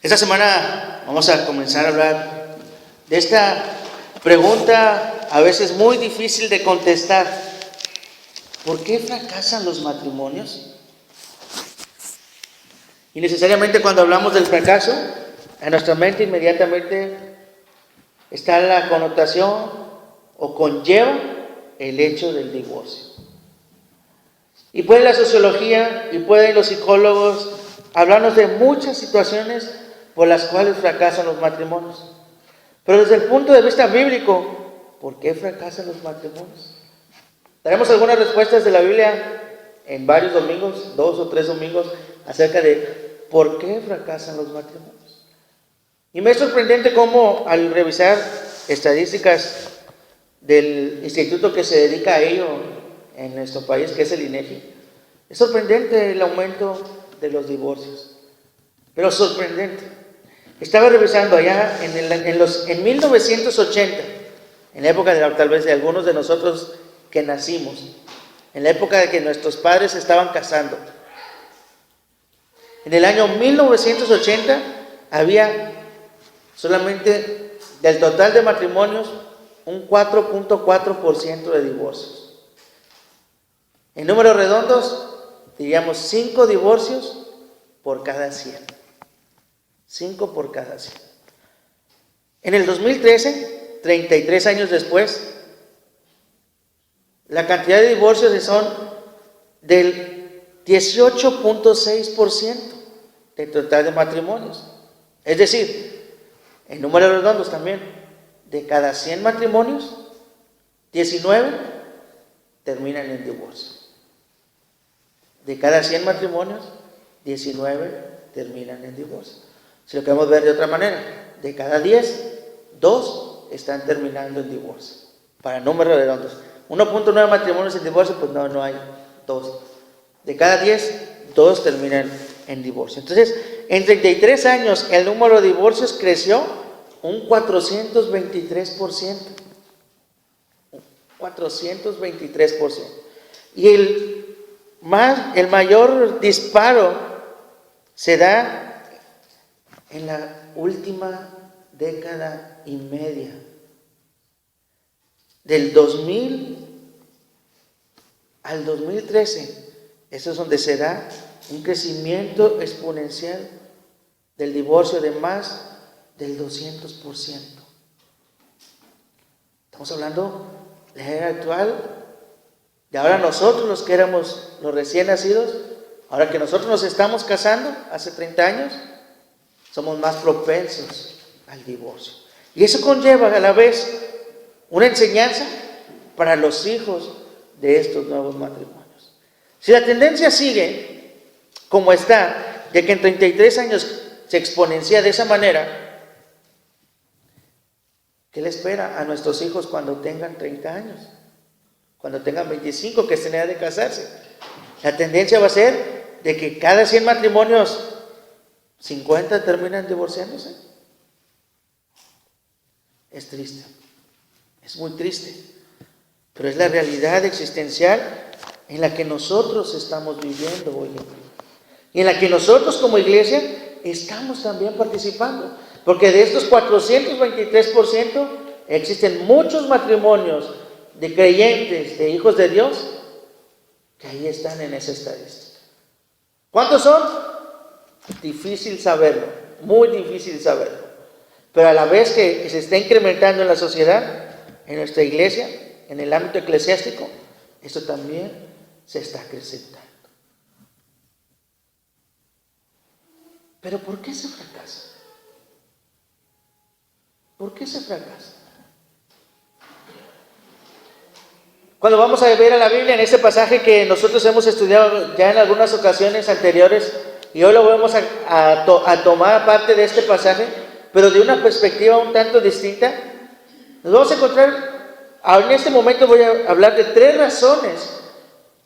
Esta semana vamos a comenzar a hablar de esta pregunta a veces muy difícil de contestar. ¿Por qué fracasan los matrimonios? Y necesariamente cuando hablamos del fracaso, en nuestra mente inmediatamente está la connotación o conlleva el hecho del divorcio. Y puede la sociología y pueden los psicólogos hablarnos de muchas situaciones por las cuales fracasan los matrimonios. Pero desde el punto de vista bíblico, ¿por qué fracasan los matrimonios? Daremos algunas respuestas de la Biblia en varios domingos, 2 o 3 domingos, acerca de por qué fracasan los matrimonios. Y me es sorprendente cómo al revisar estadísticas del instituto que se dedica a ello en nuestro país, que es el INEGI, es sorprendente el aumento de los divorcios. Pero sorprendente. Estaba revisando allá en 1980, en la época tal vez de algunos de nosotros que nacimos, en la época de que nuestros padres se estaban casando. En el año 1980 había solamente del total de matrimonios un 4.4% de divorcios. En números redondos, diríamos 5 divorcios por cada 100. 5 por cada 100. En el 2013, 33 años después, la cantidad de divorcios son del 18.6% del total de matrimonios. Es decir, en números redondos también, de cada 100 matrimonios, 19 terminan en divorcio. De cada 100 matrimonios, 19 terminan en divorcio. Si lo queremos ver de otra manera, de cada 10, 2 están terminando en divorcio. Para números redondos. 1.9 matrimonios en divorcio, pues no hay 2. De cada 10, 2 terminan en divorcio. Entonces, en 33 años, el número de divorcios creció un 423%. 423%. Y el mayor disparo se da en la última década y media. Del 2000 al 2013, eso es donde se da un crecimiento exponencial del divorcio de más del 200%. Estamos hablando de la era actual, de ahora nosotros los que éramos los recién nacidos, ahora que nosotros nos estamos casando hace 30 años, somos más propensos al divorcio. Y eso conlleva a la vez una enseñanza para los hijos de estos nuevos matrimonios. Si la tendencia sigue como está, de que en 33 años se exponencia de esa manera, ¿qué le espera a nuestros hijos cuando tengan 30 años? Cuando tengan 25, que es la edad de casarse. La tendencia va a ser de que cada 100 matrimonios, 50 terminan divorciándose. Es triste, es muy triste, pero es la realidad existencial en la que nosotros estamos viviendo hoy en día. Y en la que nosotros como iglesia estamos también participando. Porque de estos 423% existen muchos matrimonios de creyentes, de hijos de Dios, que ahí están en esa estadística. ¿Cuántos son? Difícil saberlo, muy difícil saberlo. Pero a la vez que se está incrementando en la sociedad, en nuestra iglesia, en el ámbito eclesiástico, esto también se está acrecentando. Pero ¿por qué se fracasa? ¿Por qué se fracasa? Cuando vamos a ver a la Biblia en este pasaje que nosotros hemos estudiado ya en algunas ocasiones anteriores, y hoy lo vamos a tomar parte de este pasaje, pero de una perspectiva un tanto distinta, nos vamos a encontrar, en este momento voy a hablar de 3 razones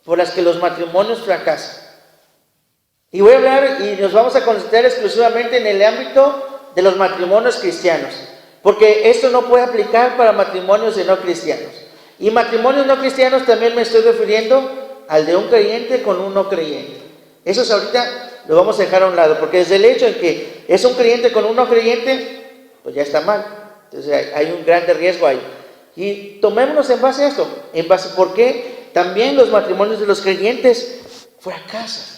por las que los matrimonios fracasan. Y voy a hablar y nos vamos a concentrar exclusivamente en el ámbito de los matrimonios cristianos, porque esto no puede aplicar para matrimonios de no cristianos. Y matrimonios no cristianos también me estoy refiriendo al de un creyente con un no creyente. Eso ahorita lo vamos a dejar a un lado, porque desde el hecho en que es un creyente con un no creyente, pues ya está mal. Entonces hay un grande riesgo ahí. Y tomémonos en base a esto, en base a por qué también los matrimonios de los creyentes fracasan.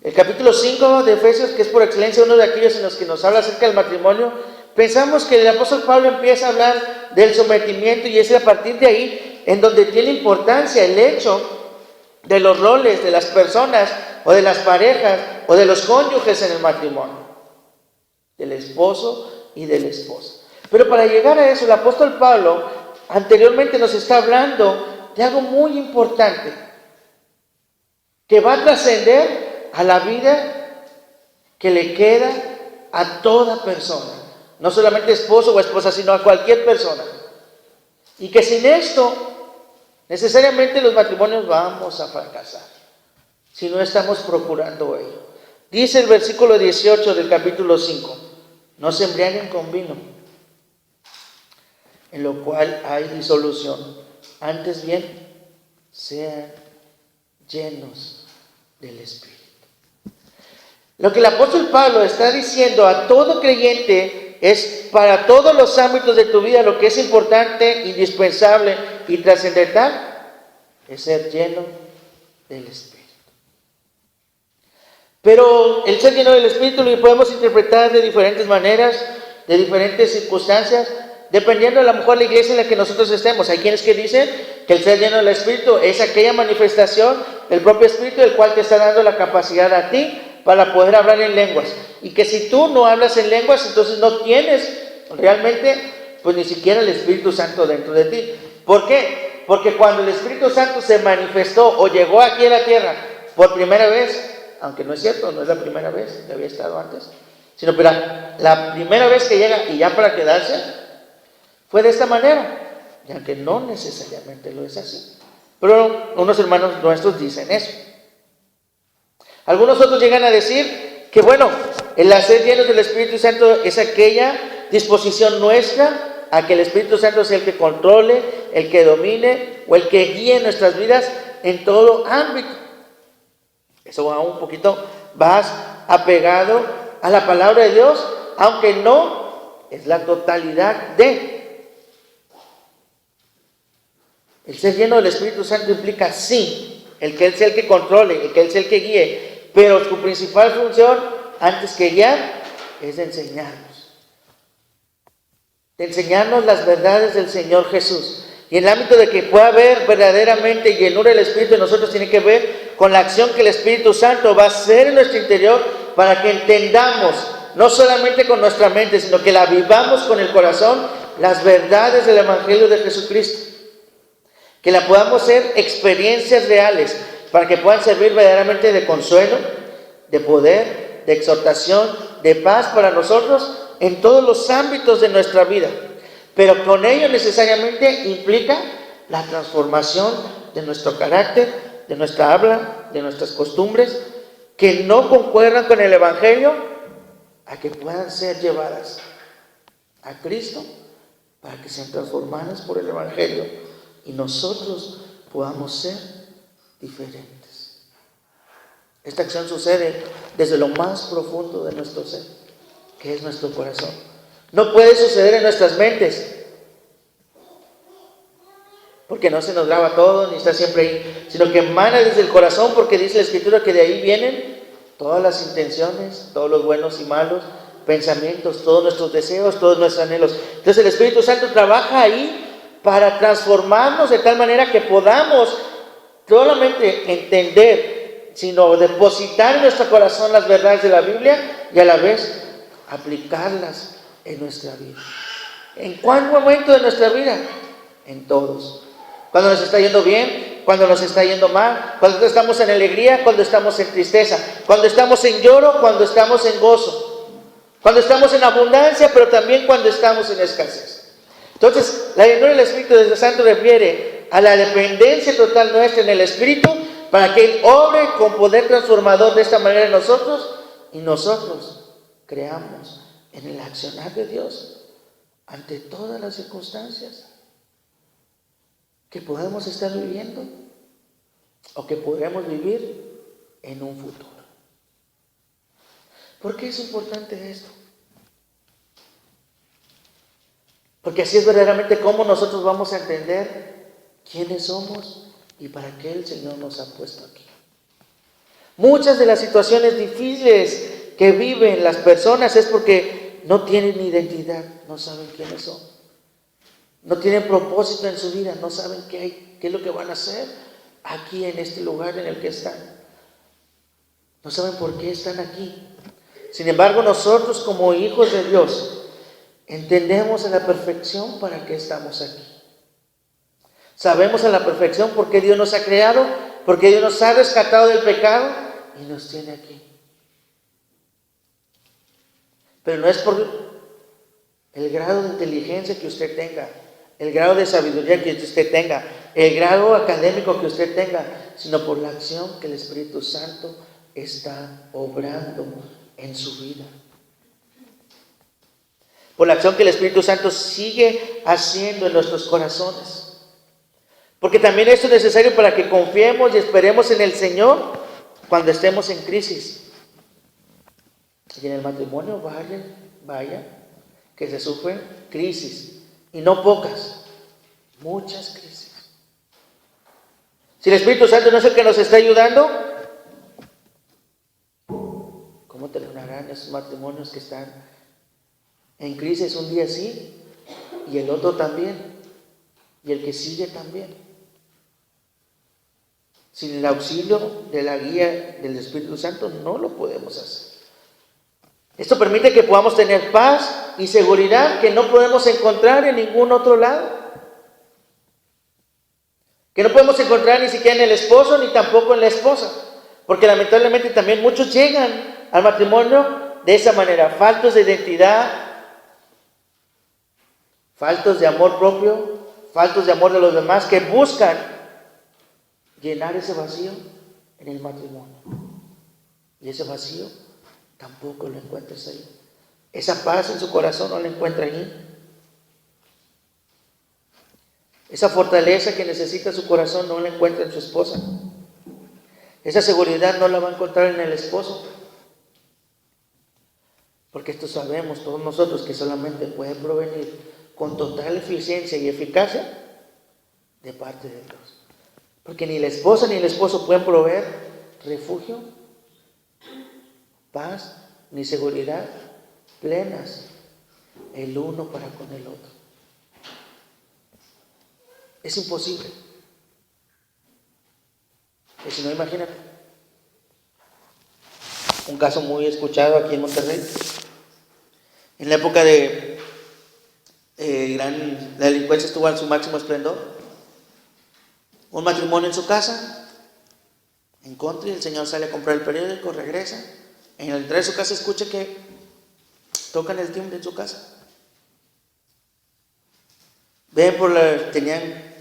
El capítulo 5 de Efesios, que es por excelencia uno de aquellos en los que nos habla acerca del matrimonio, pensamos que el apóstol Pablo empieza a hablar del sometimiento y es a partir de ahí en donde tiene importancia el hecho de los roles de las personas o de las parejas o de los cónyuges en el matrimonio, del esposo y de la esposa. Pero para llegar a eso, el apóstol Pablo anteriormente nos está hablando de algo muy importante que va a trascender a la vida que le queda a toda persona, no solamente esposo o esposa, sino a cualquier persona. Y que sin esto, necesariamente los matrimonios vamos a fracasar, si no estamos procurando ello. Dice el versículo 18 del capítulo 5, no se embriaguen con vino, en lo cual hay disolución, antes bien, sean llenos del Espíritu. Lo que el apóstol Pablo está diciendo a todo creyente es para todos los ámbitos de tu vida, lo que es importante, indispensable y trascendental es ser lleno del Espíritu. Pero el ser lleno del Espíritu lo podemos interpretar de diferentes maneras, de diferentes circunstancias, dependiendo a lo mejor la iglesia en la que nosotros estemos. Hay quienes que dicen que el ser lleno del Espíritu es aquella manifestación del propio Espíritu, el cual te está dando la capacidad a ti para poder hablar en lenguas. Y que si tú no hablas en lenguas, entonces no tienes realmente, pues ni siquiera el Espíritu Santo dentro de ti. ¿Por qué? Porque cuando el Espíritu Santo se manifestó o llegó aquí a la tierra por primera vez, aunque no es cierto, no es la primera vez, ya había estado antes, sino pero la primera vez que llega y ya para quedarse, fue de esta manera, y aunque no necesariamente lo es así. Pero unos hermanos nuestros dicen eso. Algunos otros llegan a decir que bueno, el ser llenos del Espíritu Santo es aquella disposición nuestra a que el Espíritu Santo sea el que controle, el que domine o el que guíe nuestras vidas en todo ámbito. Eso va un poquito más apegado a la palabra de Dios, aunque no es la totalidad de. El ser lleno del Espíritu Santo implica sí, el que Él sea el que controle, el que Él sea el que guíe, pero su principal función, antes que guiar, es de enseñarnos las verdades del Señor Jesús. Y en el ámbito de que pueda haber verdaderamente llenura del Espíritu en nosotros, tiene que ver con la acción que el Espíritu Santo va a hacer en nuestro interior para que entendamos, no solamente con nuestra mente, sino que la vivamos con el corazón, las verdades del Evangelio de Jesucristo. Que la podamos hacer experiencias reales para que puedan servir verdaderamente de consuelo, de poder, de exhortación, de paz para nosotros en todos los ámbitos de nuestra vida. Pero con ello necesariamente implica la transformación de nuestro carácter, de nuestra habla, de nuestras costumbres, que no concuerdan con el Evangelio, a que puedan ser llevadas a Cristo para que sean transformadas por el Evangelio y nosotros podamos ser diferentes. Esta acción sucede desde lo más profundo de nuestro ser, que es nuestro corazón. No puede suceder en nuestras mentes, porque no se nos graba todo, ni está siempre ahí, sino que emana desde el corazón, porque dice la Escritura que de ahí vienen todas las intenciones, todos los buenos y malos pensamientos, todos nuestros deseos, todos nuestros anhelos. Entonces el Espíritu Santo trabaja ahí para transformarnos de tal manera que podamos no solamente entender, sino depositar en nuestro corazón las verdades de la Biblia y a la vez aplicarlas en nuestra vida. ¿En cuál momento de nuestra vida? En todos. Cuando nos está yendo bien, cuando nos está yendo mal, cuando estamos en alegría, cuando estamos en tristeza, cuando estamos en lloro, cuando estamos en gozo, cuando estamos en abundancia, pero también cuando estamos en escasez. Entonces, la llenura del Espíritu Santo refiere a la dependencia total nuestra en el Espíritu para que Él obre con poder transformador de esta manera en nosotros y nosotros creamos en el accionar de Dios ante todas las circunstancias que podemos estar viviendo o que podremos vivir en un futuro. ¿Por qué es importante esto? Porque así es verdaderamente cómo nosotros vamos a entender quiénes somos y para qué el Señor nos ha puesto aquí. Muchas de las situaciones difíciles que viven las personas es porque no tienen identidad, no saben quiénes son. No tienen propósito en su vida, no saben qué es lo que van a hacer aquí en este lugar en el que están. No saben por qué están aquí. Sin embargo, nosotros como hijos de Dios entendemos a la perfección para qué estamos aquí. Sabemos a la perfección por qué Dios nos ha creado, por qué Dios nos ha rescatado del pecado y nos tiene aquí. Pero no es por el grado de inteligencia que usted tenga, el grado de sabiduría que usted tenga, el grado académico que usted tenga, sino por la acción que el Espíritu Santo está obrando en su vida. Por la acción que el Espíritu Santo sigue haciendo en nuestros corazones. Porque también esto es necesario para que confiemos y esperemos en el Señor cuando estemos en crisis. Y en el matrimonio vaya, que se sufren crisis, y no pocas, muchas crisis. Si el Espíritu Santo no es el que nos está ayudando, ¿cómo terminarán esos matrimonios que están en crisis un día sí, y el otro también, y el que sigue también? Sin el auxilio de la guía del Espíritu Santo no lo podemos hacer. Esto permite que podamos tener paz y seguridad que no podemos encontrar en ningún otro lado. Que no podemos encontrar ni siquiera en el esposo ni tampoco en la esposa. Porque lamentablemente también muchos llegan al matrimonio de esa manera, faltos de identidad, faltos de amor propio, faltos de amor de los demás, que buscan llenar ese vacío en el matrimonio. Y ese vacío tampoco lo encuentras ahí. Esa paz en su corazón no la encuentra ahí. Esa fortaleza que necesita su corazón no la encuentra en su esposa. Esa seguridad no la va a encontrar en el esposo. Porque esto sabemos todos nosotros que solamente puede provenir con total eficiencia y eficacia de parte de Dios. Porque ni la esposa ni el esposo pueden proveer refugio, paz ni seguridad plenas el uno para con el otro. Es imposible. Y si no, imagínate. Un caso muy escuchado aquí en Monterrey. En la época de la delincuencia estuvo en su máximo esplendor. Un matrimonio en su casa, en country, el señor sale a comprar el periódico, regresa. En el entrar de su casa escucha que tocan el timbre en su casa. Tenían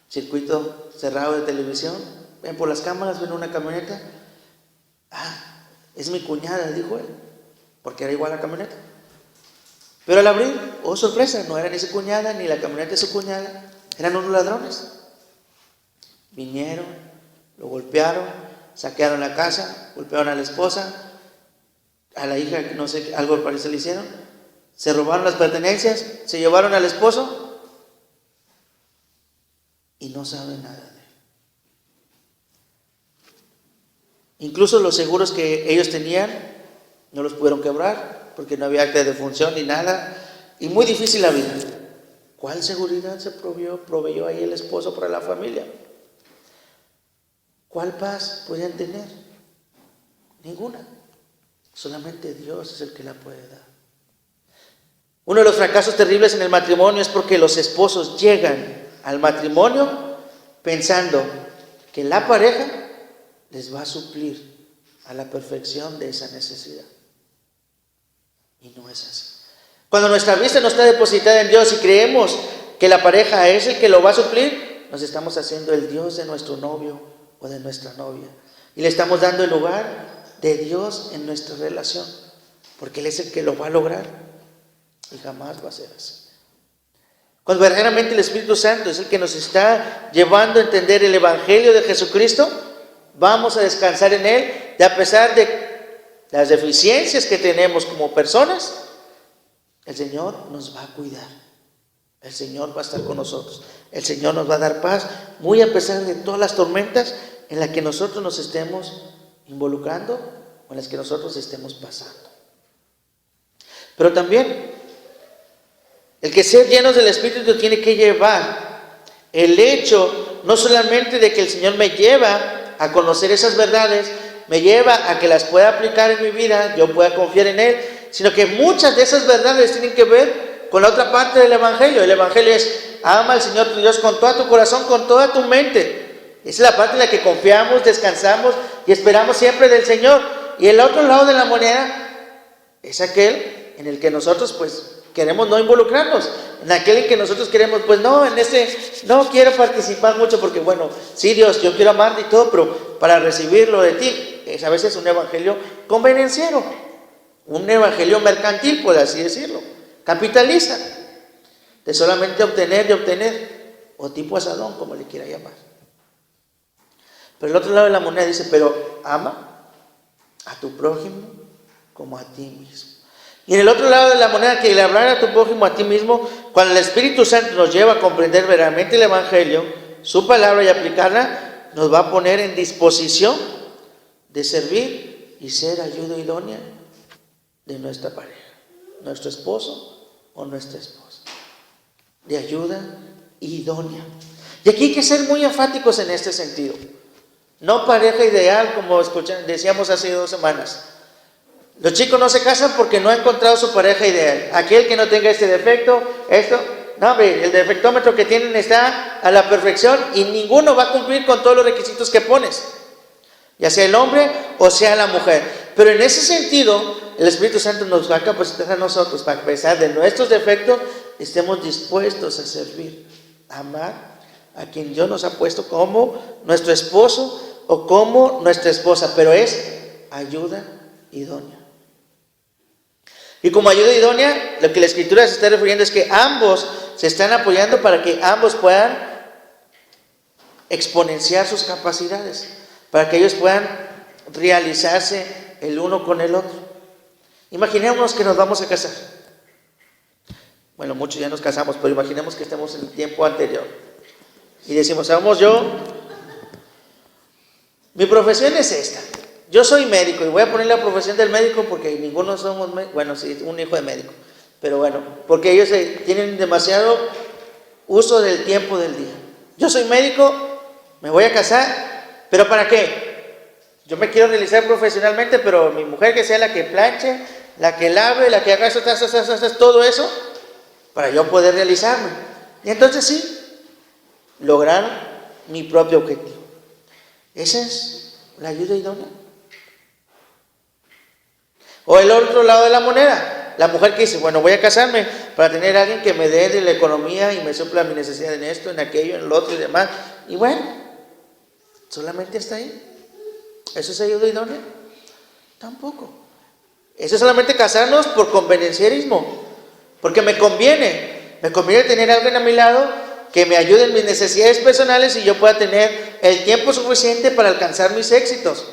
circuito cerrado de televisión, ven por las cámaras, ven una camioneta. Es mi cuñada, dijo él, porque era igual a la camioneta. Pero al abrir, oh sorpresa, no era ni su cuñada, ni la camioneta de su cuñada, eran unos ladrones. Vinieron, lo golpearon, saquearon la casa, golpearon a la esposa, a la hija, no sé, algo parece le hicieron, se robaron las pertenencias, se llevaron al esposo y no saben nada de él. Incluso los seguros que ellos tenían no los pudieron quebrar porque no había acta de defunción ni nada, y muy difícil la vida. ¿Cuál seguridad se proveyó ahí el esposo para la familia? ¿Cuál paz podían tener? Ninguna. Solamente Dios es el que la puede dar. Uno de los fracasos terribles en el matrimonio es porque los esposos llegan al matrimonio pensando que la pareja les va a suplir a la perfección de esa necesidad. Y no es así. Cuando nuestra vista no está depositada en Dios y creemos que la pareja es el que lo va a suplir, nos estamos haciendo el Dios de nuestro novio o de nuestra novia. Y le estamos dando el lugar de Dios en nuestra relación, porque Él es el que lo va a lograr y jamás va a ser así. Cuando verdaderamente el Espíritu Santo es el que nos está llevando a entender el Evangelio de Jesucristo, vamos a descansar en Él, y a pesar de las deficiencias que tenemos como personas, el Señor nos va a cuidar. El Señor va a estar con nosotros. El Señor nos va a dar paz, muy a pesar de todas las tormentas en las que nosotros nos estemos involucrando o en las que nosotros estemos pasando. Pero también, el que ser llenos del Espíritu tiene que llevar el hecho, no solamente de que el Señor me lleva a conocer esas verdades, me lleva a que las pueda aplicar en mi vida, yo pueda confiar en Él, sino que muchas de esas verdades tienen que ver con la otra parte del Evangelio. El Evangelio es: ama al Señor tu Dios con todo tu corazón, con toda tu mente. Esa es la parte en la que confiamos, descansamos y esperamos siempre del Señor. Y el otro lado de la moneda es aquel en el que nosotros pues queremos no involucrarnos, en aquel en que nosotros queremos pues no, en no quiero participar mucho porque bueno, sí Dios, yo quiero amarte y todo, pero para recibirlo de ti es a veces un evangelio convenenciero, un evangelio mercantil, por así decirlo, capitalista, de solamente obtener y obtener, o tipo asadón, como le quiera llamar. Pero el otro lado de la moneda dice: pero ama a tu prójimo como a ti mismo. Y en el otro lado de la moneda, que el hablar a tu prójimo a ti mismo, cuando el Espíritu Santo nos lleva a comprender verdaderamente el Evangelio, su palabra, y aplicarla, nos va a poner en disposición de servir y ser ayuda idónea de nuestra pareja, nuestro esposo o nuestra esposa, de ayuda idónea. Y aquí hay que ser muy enfáticos en este sentido. No pareja ideal, como decíamos hace 2 semanas. Los chicos no se casan porque no han encontrado su pareja ideal. Aquel que no tenga este defecto, no, hombre, el defectómetro que tienen está a la perfección y ninguno va a cumplir con todos los requisitos que pones, ya sea el hombre o sea la mujer. Pero en ese sentido, el Espíritu Santo nos va a capacitar a nosotros para que, a pesar de nuestros defectos, estemos dispuestos a servir, a amar a quien Dios nos ha puesto como nuestro esposo o como nuestra esposa, pero es ayuda idónea. Y como ayuda idónea, lo que la Escritura se está refiriendo es que ambos se están apoyando para que ambos puedan exponenciar sus capacidades, para que ellos puedan realizarse el uno con el otro. Imaginémonos que nos vamos a casar. Bueno, muchos ya nos casamos, pero imaginemos que estamos en el tiempo anterior. Y decimos: vamos, mi profesión es esta. Yo soy médico y voy a poner la profesión del médico porque ninguno somos médicos. Bueno, sí, un hijo de médico. Pero bueno, porque ellos tienen demasiado uso del tiempo del día. Yo soy médico, me voy a casar, ¿pero para qué? Yo me quiero realizar profesionalmente, pero mi mujer que sea la que planche, la que lave, la que haga eso, todo eso, para yo poder realizarme. Y entonces sí, lograr mi propio objetivo. Esa es la ayuda idónea. O el otro lado de la moneda, la mujer que dice: bueno, voy a casarme para tener a alguien que me dé de la economía y me supla mi necesidad en esto, en aquello, en lo otro y demás. Y bueno, solamente está ahí. ¿Eso es ayuda idónea? Tampoco. Eso es solamente casarnos por convenencierismo, porque me conviene tener a alguien a mi lado que me ayude en mis necesidades personales y yo pueda tener el tiempo suficiente para alcanzar mis éxitos.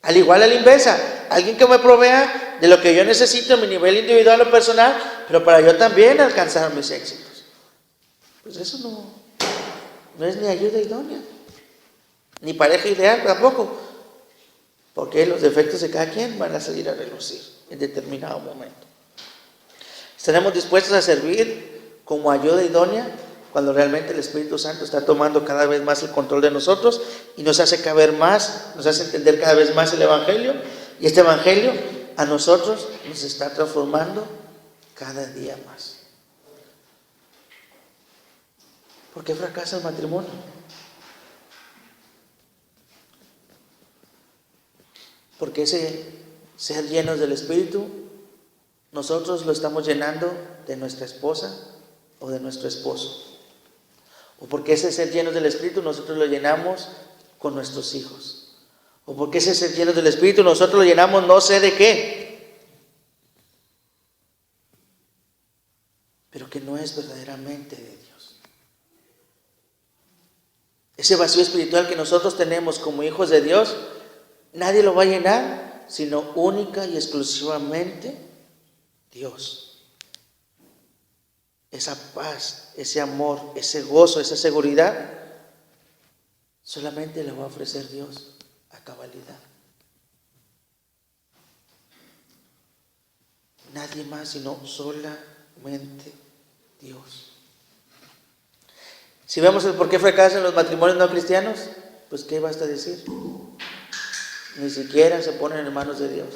Al igual, a la inversa, alguien que me provea de lo que yo necesito en mi nivel individual o personal, pero para yo también alcanzar mis éxitos. Pues eso no es ni ayuda idónea, ni pareja ideal tampoco, porque los defectos de cada quien van a salir a relucir en determinado momento. ¿Estaremos dispuestos a servir como ayuda idónea cuando realmente el Espíritu Santo está tomando cada vez más el control de nosotros y nos hace caber más, nos hace entender cada vez más el Evangelio? Y este Evangelio a nosotros nos está transformando cada día más. ¿Por qué fracasa el matrimonio? Porque ese ser llenos del Espíritu, nosotros lo estamos llenando de nuestra esposa o de nuestro esposo. O porque ese ser llenos del Espíritu nosotros lo llenamos con nuestros hijos. O porque ese ser llenos del Espíritu nosotros lo llenamos no sé de qué, pero que no es verdaderamente de Dios. Ese vacío espiritual que nosotros tenemos como hijos de Dios, nadie lo va a llenar sino única y exclusivamente Dios. Esa paz, ese amor, ese gozo, esa seguridad, solamente la va a ofrecer Dios a cabalidad. Nadie más, sino solamente Dios. Si vemos el por qué fracasan los matrimonios no cristianos, pues ¿qué basta decir? Ni siquiera se ponen en manos de Dios.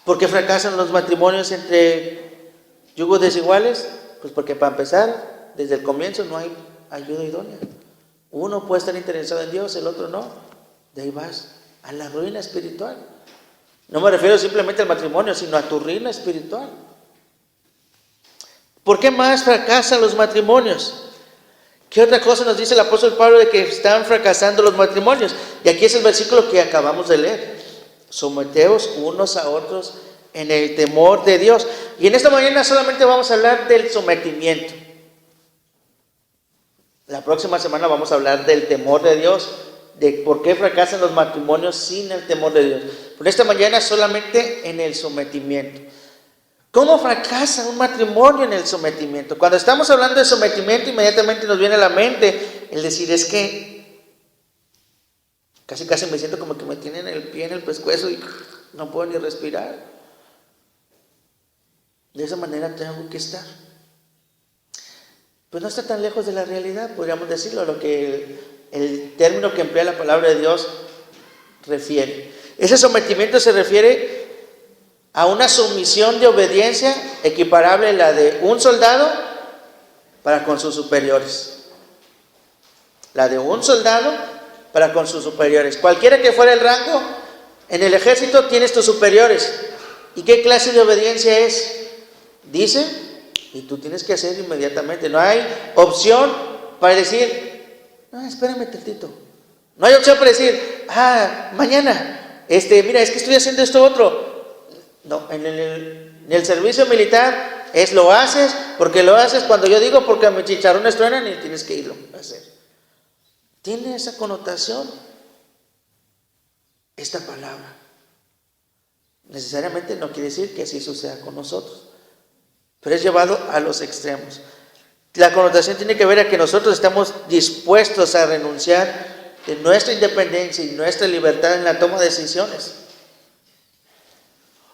¿Por qué fracasan los matrimonios entre yugos desiguales? Pues porque para empezar, desde el comienzo no hay ayuda idónea. Uno puede estar interesado en Dios, el otro no. De ahí vas a la ruina espiritual. No me refiero simplemente al matrimonio, sino a tu ruina espiritual. ¿Por qué más fracasan los matrimonios? ¿Qué otra cosa nos dice el apóstol Pablo de que están fracasando los matrimonios? Y aquí es el versículo que acabamos de leer. Someteos unos a otros en el temor de Dios. Y en esta mañana solamente vamos a hablar del sometimiento. La próxima semana vamos a hablar del temor de Dios, de por qué fracasan los matrimonios sin el temor de Dios. Pero esta mañana solamente en el sometimiento. ¿Cómo fracasa un matrimonio en el sometimiento? Cuando estamos hablando de sometimiento, inmediatamente nos viene a la mente el decir, es que casi me siento como que me tienen el pie en el pescuezo y no puedo ni respirar. De esa manera tengo que estar. Pues no está tan lejos de la realidad, podríamos decirlo, lo que el término que emplea la palabra de Dios refiere. Ese sometimiento se refiere a una sumisión de obediencia equiparable a la de un soldado para con sus superiores. La de un soldado para con sus superiores. Cualquiera que fuera el rango, en el ejército tienes tus superiores. ¿Y qué clase de obediencia es? Dice, y tú tienes que hacer inmediatamente. No hay opción para decir, no, espérame tantito. No hay opción para decir, mañana, mira, es que estoy haciendo esto otro. No, en el servicio militar es lo haces porque lo haces cuando yo digo, porque a mis chicharrones truenan y tienes que irlo a hacer. Tiene esa connotación esta palabra. Necesariamente no quiere decir que así suceda con nosotros, pero es llevado a los extremos. La connotación tiene que ver a que nosotros estamos dispuestos a renunciar de nuestra independencia y nuestra libertad en la toma de decisiones.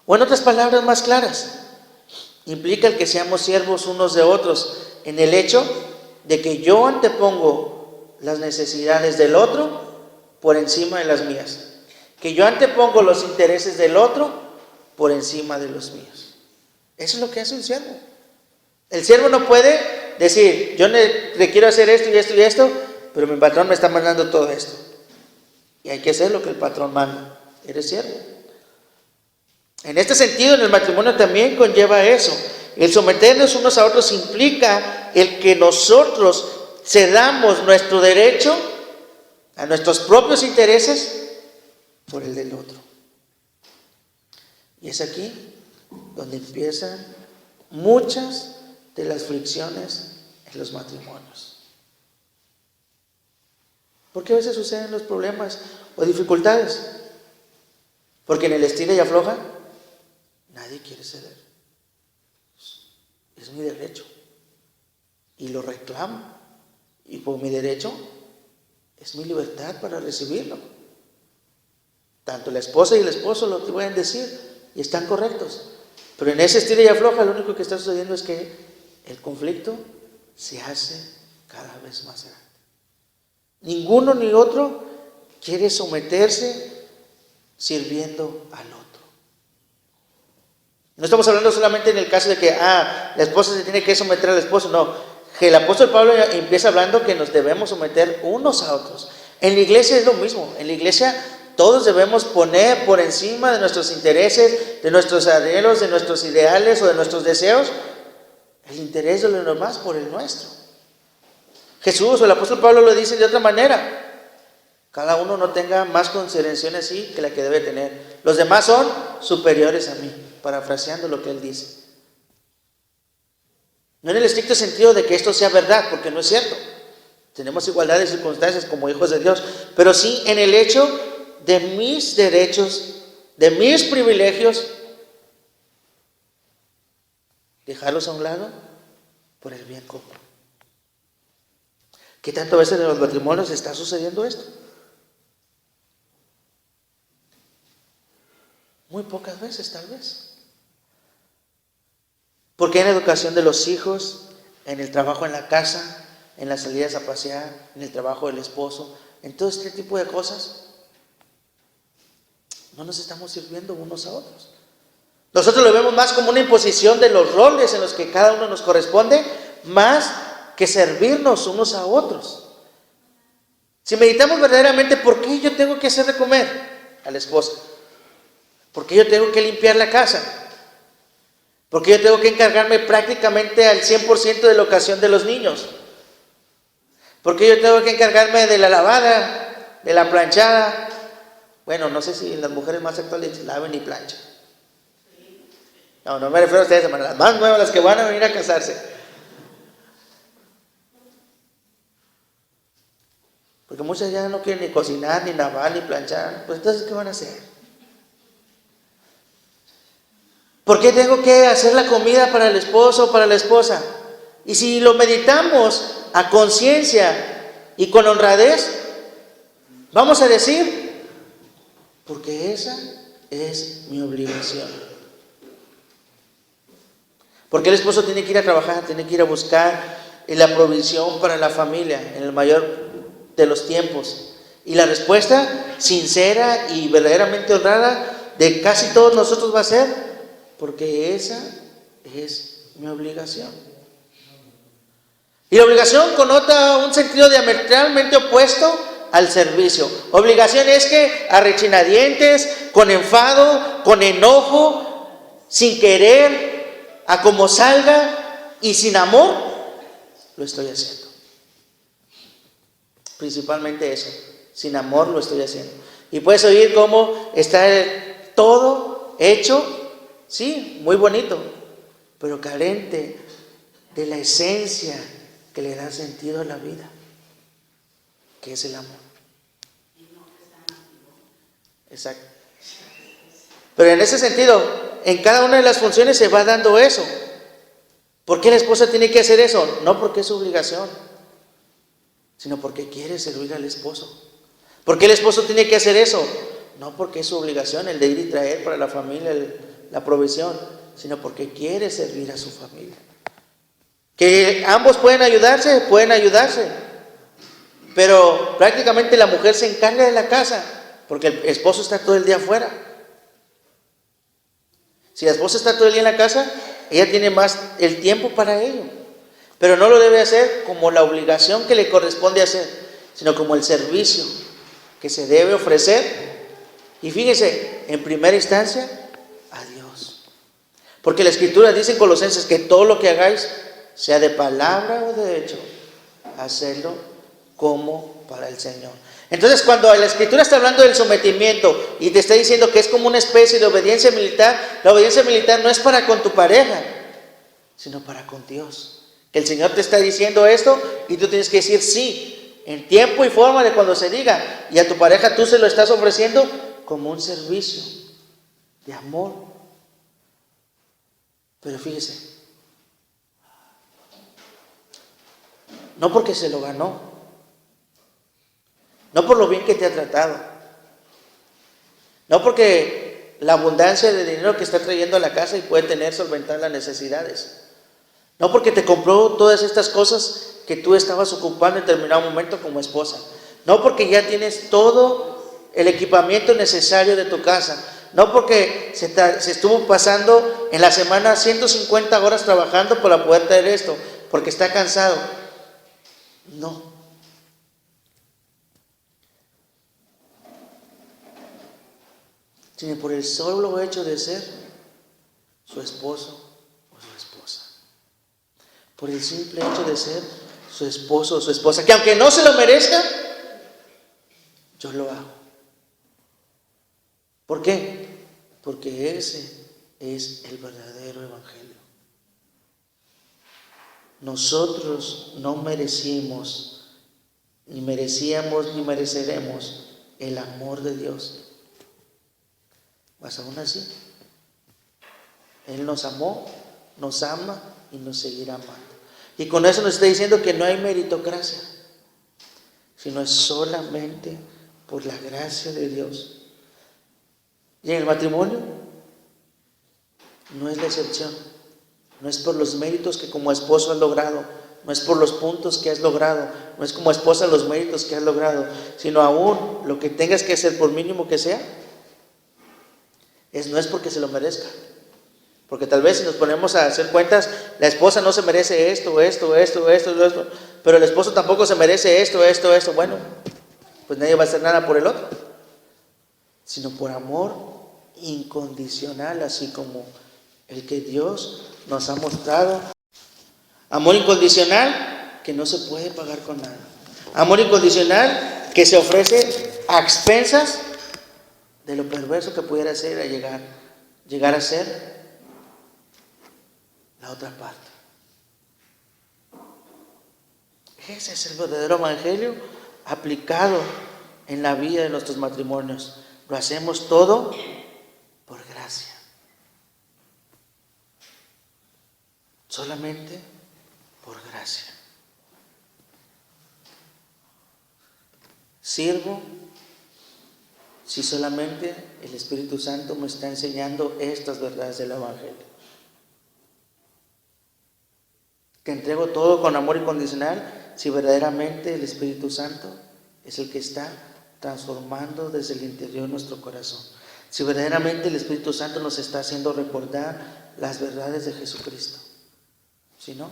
O en otras palabras más claras, implica el que seamos siervos unos de otros en el hecho de que yo antepongo las necesidades del otro por encima de las mías. Que yo antepongo los intereses del otro por encima de los míos. Eso es lo que hace un siervo. El siervo no puede decir, yo le quiero hacer esto y esto y esto, pero mi patrón me está mandando todo esto. Y hay que hacer lo que el patrón manda. Eres siervo. En este sentido, en el matrimonio también conlleva eso. El someternos unos a otros implica el que nosotros cedamos nuestro derecho a nuestros propios intereses por el del otro. Y es aquí donde empiezan muchas de las fricciones en los matrimonios. ¿Por qué a veces suceden los problemas o dificultades? Porque en el estira y afloja nadie quiere ceder. Es mi derecho y lo reclamo, y por mi derecho es mi libertad para recibirlo. Tanto la esposa y el esposo lo pueden decir y están correctos, pero en ese estira y afloja lo único que está sucediendo es que el conflicto se hace cada vez más grande. Ninguno ni otro quiere someterse sirviendo al otro. No estamos hablando solamente en el caso de que la esposa se tiene que someter al esposo, no. Que el apóstol Pablo empieza hablando que nos debemos someter unos a otros. En la iglesia es lo mismo. En la iglesia todos debemos poner por encima de nuestros intereses, de nuestros anhelos, de nuestros ideales o de nuestros deseos, el interés de los demás por el nuestro. Jesús o el apóstol Pablo lo dice de otra manera. Cada uno no tenga más consideración así que la que debe tener. Los demás son superiores a mí, parafraseando lo que él dice. No en el estricto sentido de que esto sea verdad, porque no es cierto. Tenemos igualdad de circunstancias como hijos de Dios, pero sí en el hecho de mis derechos, de mis privilegios, dejarlos a un lado por el bien común. ¿Qué tantas veces en los matrimonios está sucediendo esto? Muy pocas veces, tal vez. Porque en la educación de los hijos, en el trabajo en la casa, en las salidas a pasear, en el trabajo del esposo, en todo este tipo de cosas, no nos estamos sirviendo unos a otros. Nosotros lo vemos más como una imposición de los roles en los que cada uno nos corresponde, más que servirnos unos a otros. Si meditamos verdaderamente, ¿por qué yo tengo que hacer de comer a la esposa? ¿Por qué yo tengo que limpiar la casa? ¿Por qué yo tengo que encargarme prácticamente al 100% de la ocasión de los niños? ¿Por qué yo tengo que encargarme de la lavada, de la planchada? Bueno, no sé si las mujeres más actuales laven y planchan. No me refiero a ustedes, hermano, las más nuevas, las que van a venir a casarse. Porque muchas ya no quieren ni cocinar, ni lavar, ni planchar. Pues entonces, ¿qué van a hacer? ¿Por qué tengo que hacer la comida para el esposo o para la esposa? Y si lo meditamos a conciencia y con honradez, vamos a decir, porque esa es mi obligación. Porque el esposo tiene que ir a trabajar, tiene que ir a buscar la provisión para la familia en el mayor de los tiempos. Y la respuesta sincera y verdaderamente honrada de casi todos nosotros va a ser, porque esa es mi obligación. Y la obligación connota un sentido diametralmente opuesto al servicio. Obligación es que a rechinadientes, con enfado, con enojo, sin querer, a como salga y sin amor, lo estoy haciendo. Principalmente eso, sin amor lo estoy haciendo. Y puedes oír cómo está todo hecho, sí, muy bonito, pero carente de la esencia que le da sentido a la vida, que es el amor. Exacto. Pero en ese sentido, en cada una de las funciones se va dando eso. ¿Por qué la esposa tiene que hacer eso? No porque es su obligación, sino porque quiere servir al esposo. ¿Por qué el esposo tiene que hacer eso? No porque es su obligación el de ir y traer para la familia la provisión, sino porque quiere servir a su familia. Que ambos pueden ayudarse, pero prácticamente la mujer se encarga de la casa, porque el esposo está todo el día afuera. Si la esposa está todo el día en la casa, ella tiene más el tiempo para ello, pero no lo debe hacer como la obligación que le corresponde hacer, sino como el servicio que se debe ofrecer. Y fíjese, en primera instancia, a Dios. Porque la Escritura dice en Colosenses que todo lo que hagáis, sea de palabra o de hecho, hacedlo como para el Señor. Entonces, cuando la Escritura está hablando del sometimiento y te está diciendo que es como una especie de obediencia militar, la obediencia militar no es para con tu pareja, sino para con Dios. Que el Señor te está diciendo esto y tú tienes que decir sí, en tiempo y forma de cuando se diga. Y a tu pareja tú se lo estás ofreciendo como un servicio de amor. Pero fíjese, no porque se lo ganó, no por lo bien que te ha tratado, no porque la abundancia de dinero que está trayendo a la casa y puede tener solventar las necesidades, no porque te compró todas estas cosas que tú estabas ocupando en determinado momento como esposa, no porque ya tienes todo el equipamiento necesario de tu casa, no porque se estuvo pasando en la semana 150 horas trabajando para poder traer esto, porque está cansado. No. Sino por el solo hecho de ser su esposo o su esposa. Por el simple hecho de ser su esposo o su esposa, que aunque no se lo merezca, yo lo hago. ¿Por qué? Porque ese es el verdadero evangelio. Nosotros no merecíamos, ni mereceremos el amor de Dios. Mas aún así, Él nos amó, nos ama y nos seguirá amando. Y con eso nos está diciendo que no hay meritocracia, sino es solamente por la gracia de Dios. Y en el matrimonio no es la excepción. No es por los méritos que como esposo has logrado, no es por los puntos que has logrado, no es como esposa los méritos que has logrado, sino aún lo que tengas que hacer, por mínimo que sea, no es porque se lo merezca. Porque tal vez si nos ponemos a hacer cuentas, la esposa no se merece esto, pero el esposo tampoco se merece esto. Bueno, pues nadie va a hacer nada por el otro, sino por amor incondicional, así como el que Dios nos ha mostrado. Amor incondicional que no se puede pagar con nada. Amor incondicional que se ofrece a expensas de lo perverso que pudiera ser llegar a ser la otra parte. Ese es el verdadero evangelio aplicado en la vida de nuestros matrimonios. Lo hacemos todo por gracia. Solamente por gracia. Sirvo si solamente el Espíritu Santo me está enseñando estas verdades del evangelio. Te entrego todo con amor incondicional si verdaderamente el Espíritu Santo es el que está transformando desde el interior de nuestro corazón. Si verdaderamente el Espíritu Santo nos está haciendo recordar las verdades de Jesucristo. Si no,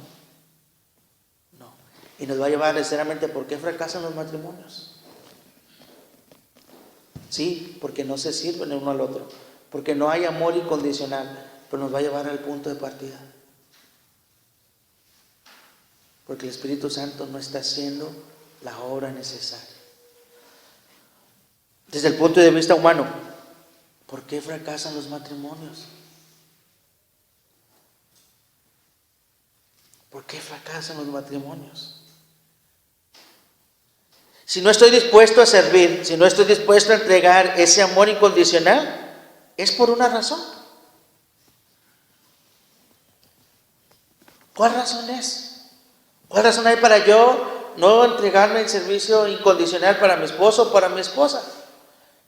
no. Y nos va a llevar necesariamente ¿por qué fracasan los matrimonios? Sí, porque no se sirven el uno al otro, porque no hay amor incondicional, pero nos va a llevar al punto de partida. Porque el Espíritu Santo no está haciendo la obra necesaria. Desde el punto de vista humano, ¿por qué fracasan los matrimonios? ¿Por qué fracasan los matrimonios? Si no estoy dispuesto a servir, si no estoy dispuesto a entregar ese amor incondicional, es por una razón. ¿Cuál razón es? ¿Cuál razón hay para yo no entregarme el servicio incondicional para mi esposo o para mi esposa?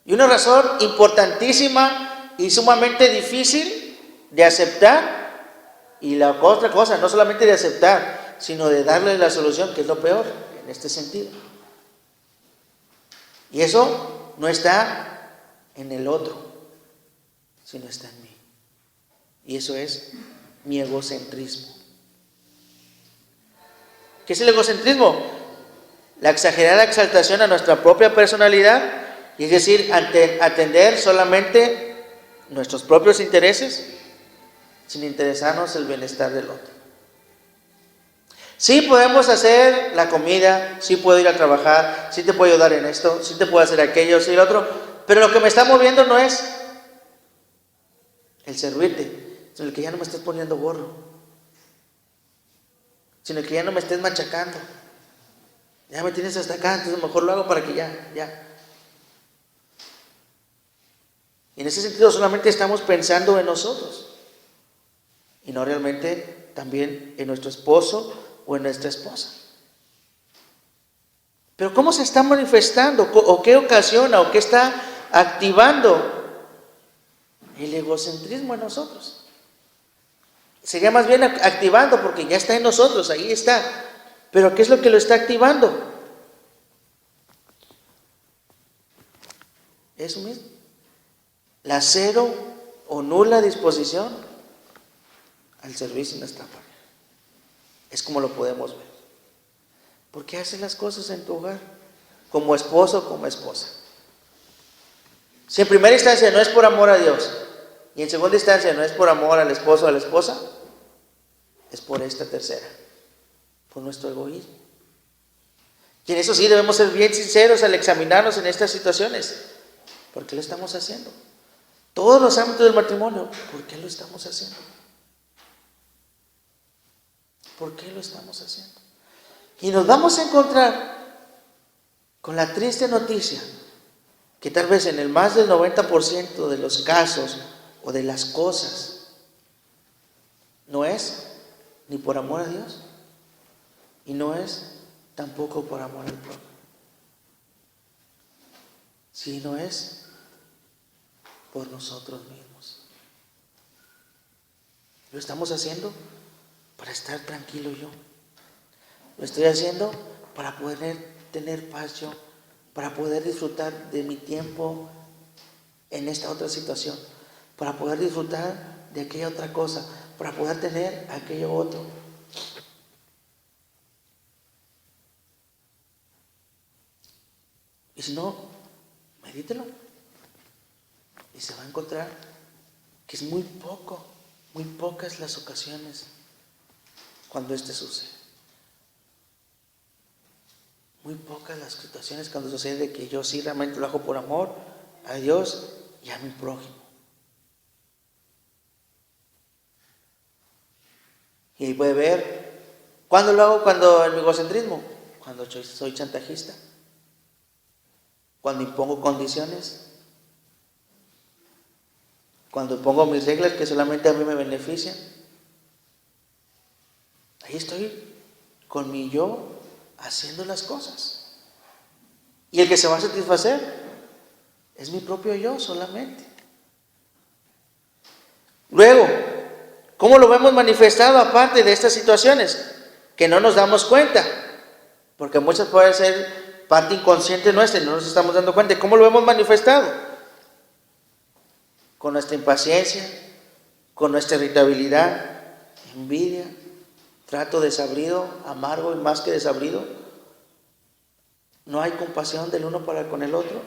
Y una razón importantísima y sumamente difícil de aceptar, y la otra cosa, no solamente de aceptar, sino de darle la solución, que es lo peor en este sentido. Y eso no está en el otro, sino está en mí. Y eso es mi egocentrismo. ¿Qué es el egocentrismo? La exagerada exaltación a nuestra propia personalidad, y es decir, atender solamente nuestros propios intereses, sin interesarnos el bienestar del otro. Sí podemos hacer la comida, sí puedo ir a trabajar, sí te puedo ayudar en esto, sí te puedo hacer aquello, sí el otro, pero lo que me está moviendo no es el servirte, sino el que ya no me estés poniendo gorro, sino el que ya no me estés machacando. Ya me tienes hasta acá, entonces mejor lo hago para que ya. Y en ese sentido solamente estamos pensando en nosotros y no realmente también en nuestro esposo o en nuestra esposa. Pero ¿cómo se está manifestando? ¿O qué ocasiona? ¿O qué está activando el egocentrismo en nosotros? Sería más bien activando, porque ya está en nosotros, ahí está. Pero ¿qué es lo que lo está activando? Eso mismo. La cero o nula disposición al servicio de nuestra pareja. Es como lo podemos ver. ¿Por qué haces las cosas en tu hogar? Como esposo o como esposa. Si en primera instancia no es por amor a Dios, y en segunda instancia no es por amor al esposo o a la esposa, es por esta tercera, por nuestro egoísmo. Y en eso sí debemos ser bien sinceros al examinarnos en estas situaciones. ¿Por qué lo estamos haciendo? Todos los ámbitos del matrimonio, ¿por qué lo estamos haciendo? ¿Por qué lo estamos haciendo? Y nos vamos a encontrar con la triste noticia que tal vez en el más del 90% de los casos o de las cosas no es ni por amor a Dios y no es tampoco por amor al prójimo, sino es por nosotros mismos. Lo estamos haciendo para estar tranquilo yo. Lo estoy haciendo para poder tener paz yo, para poder disfrutar de mi tiempo en esta otra situación, para poder disfrutar de aquella otra cosa, para poder tener aquello otro. Y si no, medítelo. Y se va a encontrar que es muy pocas las ocasiones cuando esto sucede. Muy pocas las situaciones cuando sucede de que yo sí realmente lo hago por amor a Dios y a mi prójimo. Y ahí puede ver, ¿cuándo lo hago? Cuando en mi egocentrismo, cuando soy chantajista, cuando impongo condiciones, cuando pongo mis reglas que solamente a mí me benefician. Ahí estoy con mi yo haciendo las cosas. Y el que se va a satisfacer es mi propio yo solamente. Luego, ¿cómo lo vemos manifestado aparte de estas situaciones? Que no nos damos cuenta, porque muchas pueden ser parte inconsciente nuestra y no nos estamos dando cuenta. ¿Cómo lo hemos manifestado? Con nuestra impaciencia, con nuestra irritabilidad, envidia, trato desabrido, amargo y más que desabrido. No hay compasión del uno para con el otro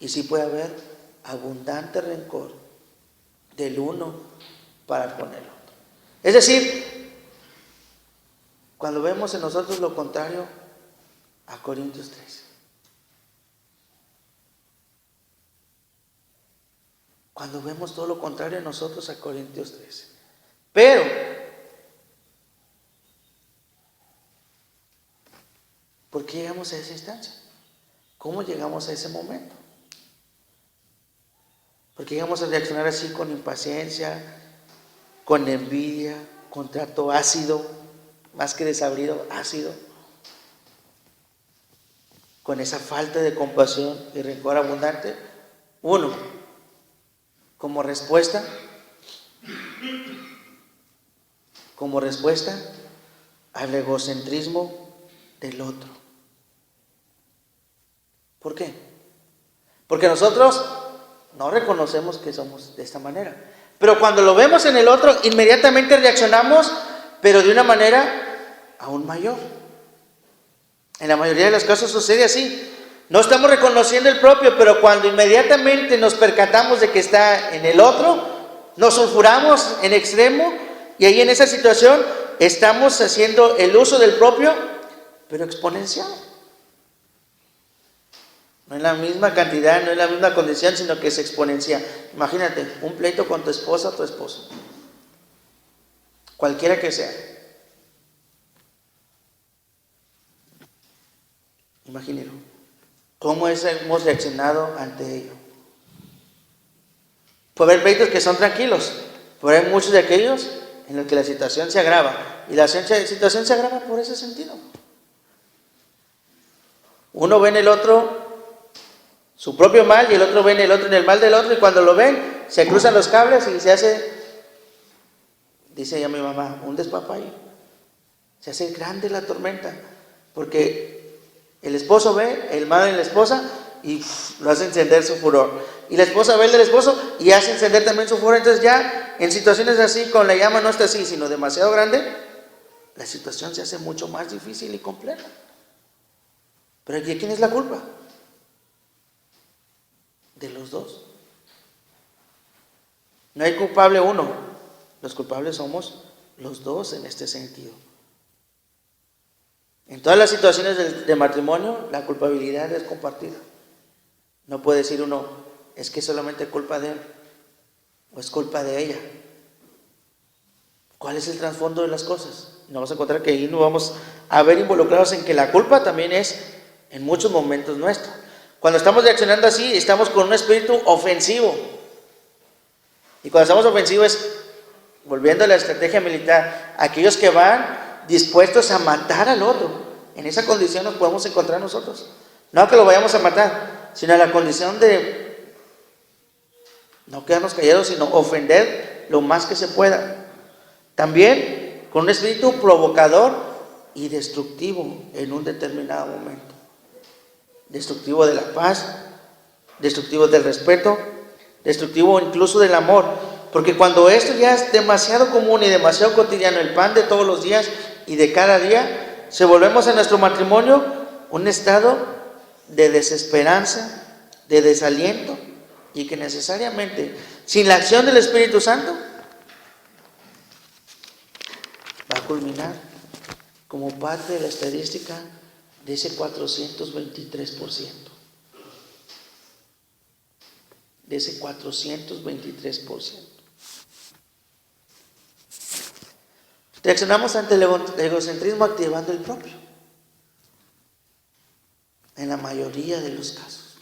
y sí puede haber abundante rencor del uno para con el otro. Es decir, cuando vemos en nosotros lo contrario a Corintios 13. Cuando vemos todo lo contrario a nosotros a Corintios 13. Pero ¿por qué llegamos a esa instancia? ¿Cómo llegamos a ese momento? ¿Por qué llegamos a reaccionar así con impaciencia, con envidia, con trato ácido, más que desabrido, ácido? Con esa falta de compasión y rencor abundante. Uno, como respuesta al egocentrismo del otro. ¿Por qué? Porque nosotros no reconocemos que somos de esta manera. Pero cuando lo vemos en el otro, inmediatamente reaccionamos, pero de una manera aún mayor. En la mayoría de los casos sucede así. No estamos reconociendo el propio, pero cuando inmediatamente nos percatamos de que está en el otro, nos sulfuramos en extremo y ahí en esa situación estamos haciendo el uso del propio, pero exponencial. No en la misma cantidad, no en la misma condición, sino que se exponencia. Imagínate, un pleito con tu esposa o tu esposo, cualquiera que sea. Imagínelo. ¿Cómo hemos reaccionado ante ello? Puede haber pleitos que son tranquilos, pero hay muchos de aquellos en los que la situación se agrava. Y la situación se agrava por ese sentido. Uno ve en el otro su propio mal y el otro ve en el otro en el mal del otro, y cuando lo ven se cruzan los cables y se hace, dice ya mi mamá, un despapalle. Se hace grande la tormenta porque el esposo ve el mal en la esposa y lo hace encender su furor, y la esposa ve el del esposo y hace encender también su furor. Entonces ya en situaciones así, con la llama no está así sino demasiado grande, la situación se hace mucho más difícil y compleja. Pero ¿de quién es la culpa? De los dos. No hay culpable uno, los culpables somos los dos en este sentido. En todas las situaciones de matrimonio, la culpabilidad es compartida. No puede decir uno, es que solamente es culpa de él o es culpa de ella. ¿Cuál es el trasfondo de las cosas? Nos vamos a encontrar que ahí nos vamos a ver involucrados en que la culpa también es en muchos momentos nuestra. Cuando estamos reaccionando así, estamos con un espíritu ofensivo. Y cuando estamos ofensivos es, volviendo a la estrategia militar, aquellos que van dispuestos a matar al otro. En esa condición nos podemos encontrar nosotros. No que lo vayamos a matar, sino en la condición de no quedarnos callados, sino ofender lo más que se pueda. También con un espíritu provocador y destructivo en un determinado momento. Destructivo de la paz, destructivo del respeto, destructivo incluso del amor. Porque cuando esto ya es demasiado común y demasiado cotidiano, el pan de todos los días y de cada día, se volvemos a nuestro matrimonio un estado de desesperanza, de desaliento, y que necesariamente, sin la acción del Espíritu Santo, va a culminar como parte de la estadística de ese 423%. De ese 423%. Reaccionamos ante el egocentrismo activando el propio. En la mayoría de los casos.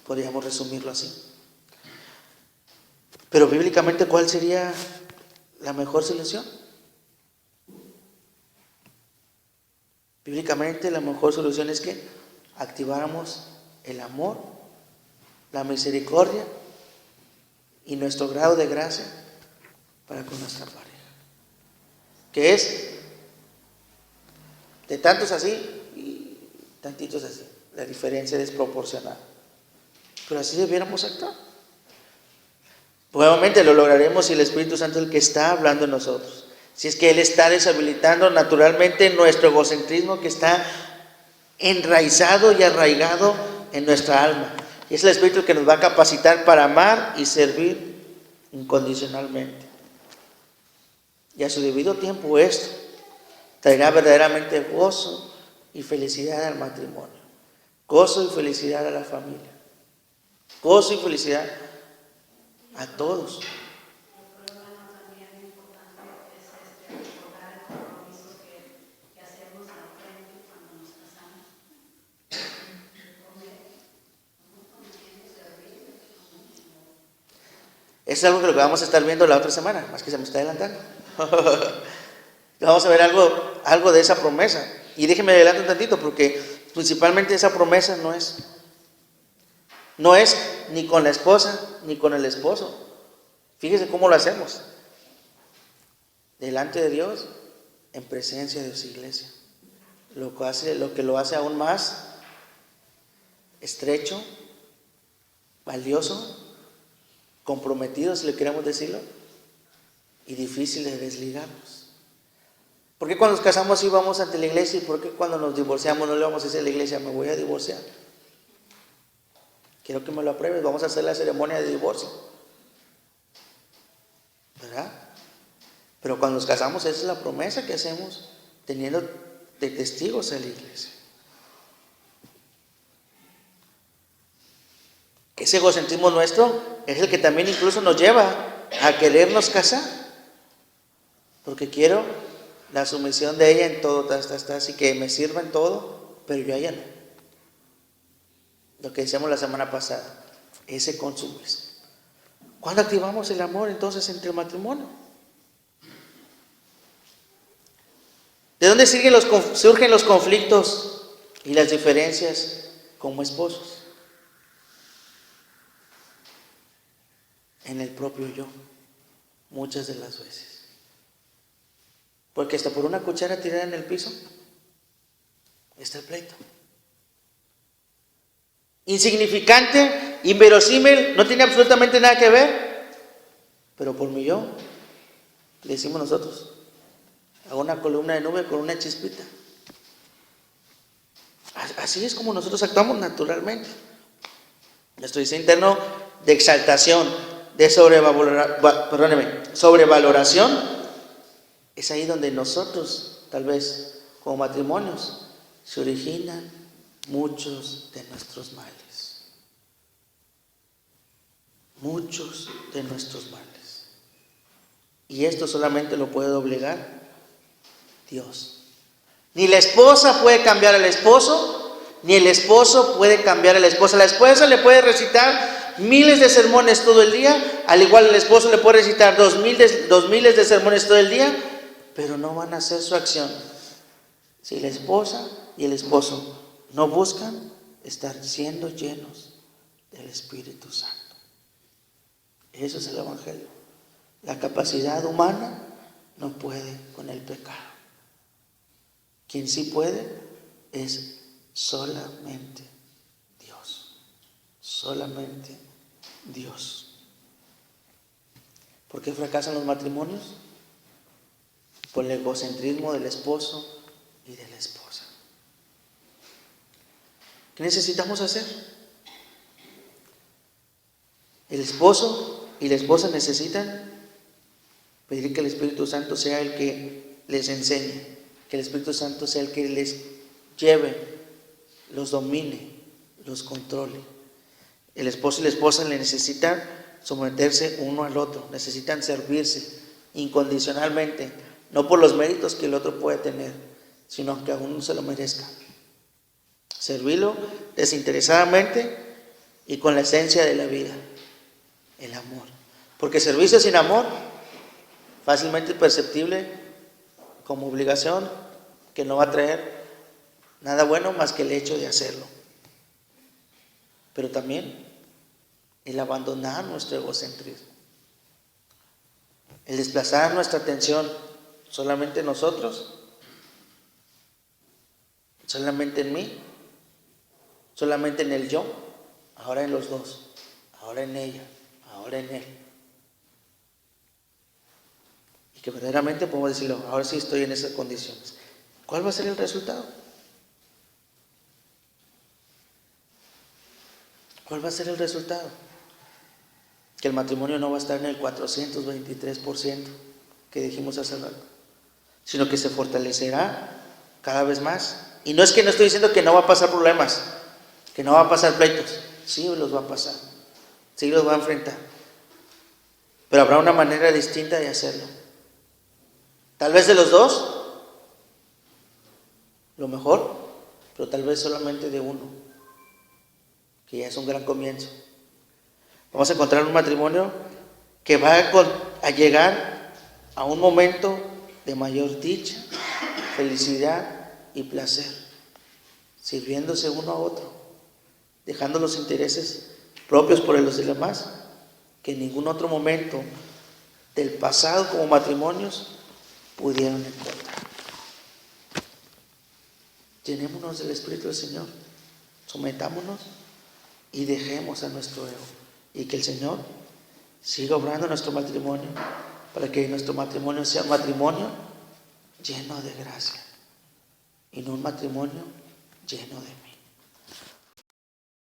Podríamos resumirlo así. Pero bíblicamente, ¿cuál sería la mejor solución? Bíblicamente la mejor solución es que activáramos el amor, la misericordia y nuestro grado de gracia para con nuestra pareja. Que es de tantos así y tantitos así. La diferencia es desproporcionada. Pero así debiéramos actuar. Probablemente lo lograremos si el Espíritu Santo es el que está hablando en nosotros. Si es que Él está deshabilitando naturalmente nuestro egocentrismo que está enraizado y arraigado en nuestra alma. Y es el Espíritu que nos va a capacitar para amar y servir incondicionalmente. Y a su debido tiempo esto traerá verdaderamente gozo y felicidad al matrimonio. Gozo y felicidad a la familia. Gozo y felicidad a todos. Es algo que lo que vamos a estar viendo la otra semana, más que se me está adelantando. Vamos a ver algo de esa promesa. Y déjenme adelantar un tantito, porque principalmente esa promesa no es ni con la esposa ni con el esposo. Fíjese cómo lo hacemos. Delante de Dios, en presencia de su iglesia. Lo que lo hace aún más estrecho, valioso, comprometido, si le queremos decirlo, y difícil de desligarnos. ¿Por qué cuando nos casamos sí vamos ante la iglesia y por qué cuando nos divorciamos no le vamos a decir a la iglesia, me voy a divorciar? Quiero que me lo apruebes, vamos a hacer la ceremonia de divorcio. ¿Verdad? Pero cuando nos casamos, esa es la promesa que hacemos teniendo de testigos en la iglesia. Ese egocentrismo nuestro es el que también incluso nos lleva a querernos casar. Porque quiero la sumisión de ella en todo, así que me sirva en todo, pero yo a ella no. Lo que decíamos la semana pasada, ese consumismo. ¿Cuándo activamos el amor entonces entre el matrimonio? ¿De dónde surgen los conflictos y las diferencias como esposos? En el propio yo, muchas de las veces. Porque hasta por una cuchara tirada en el piso está el pleito. Insignificante, inverosímil, no tiene absolutamente nada que ver, pero por mi yo, le decimos nosotros, a una columna de nube con una chispita. Así es como nosotros actuamos naturalmente. Nuestro deseo interno de exaltación, de sobrevaloración, es ahí donde nosotros, tal vez como matrimonios, se originan muchos de nuestros males. Muchos de nuestros males. Y esto solamente lo puede doblegar Dios. Ni la esposa puede cambiar al esposo, Ni el esposo puede cambiar a la esposa. La esposa le puede recitar miles de sermones todo el día, al igual el esposo le puede recitar 2000 de sermones todo el día, pero no van a hacer su acción si la esposa y el esposo no buscan estar siendo llenos del Espíritu Santo. Eso es el Evangelio. La capacidad humana no puede con el pecado. Quien sí puede es solamente Dios. Solamente Dios. ¿Por qué fracasan los matrimonios? Por el egocentrismo del esposo y de la esposa. ¿Qué necesitamos hacer? El esposo y la esposa necesitan pedir que el Espíritu Santo sea el que les enseñe, que el Espíritu Santo sea el que les lleve, los domine, los controle. El esposo y la esposa le necesitan someterse uno al otro, necesitan servirse incondicionalmente, no por los méritos que el otro puede tener, sino que a uno se lo merezca. Servirlo desinteresadamente y con la esencia de la vida, el amor. Porque servicio sin amor, fácilmente perceptible como obligación, que no va a traer nada bueno más que el hecho de hacerlo. Pero también el abandonar nuestro egocentrismo, el desplazar nuestra atención solamente en nosotros, solamente en mí, solamente en el yo, ahora en los dos, ahora en ella, ahora en él. Y que verdaderamente podemos decirlo, ahora sí estoy en esas condiciones. ¿Cuál va a ser el resultado? ¿Cuál va a ser el resultado? Que el matrimonio no va a estar en el 423% que dijimos hace rato, sino que se fortalecerá cada vez más. Y no es que no estoy diciendo que no va a pasar problemas, que no va a pasar pleitos. Sí los va a pasar, sí los va a enfrentar, pero habrá una manera distinta de hacerlo. Tal vez de los dos, lo mejor, pero tal vez solamente de uno, que ya es un gran comienzo. Vamos a encontrar un matrimonio que va a llegar a un momento de mayor dicha, felicidad y placer, sirviéndose uno a otro, dejando los intereses propios por los demás, que en ningún otro momento del pasado como matrimonios pudieron encontrar. Llenémonos del Espíritu del Señor, sometámonos y dejemos a nuestro ego, y que el Señor siga obrando en nuestro matrimonio, para que nuestro matrimonio sea un matrimonio lleno de gracia y no un matrimonio lleno de mí.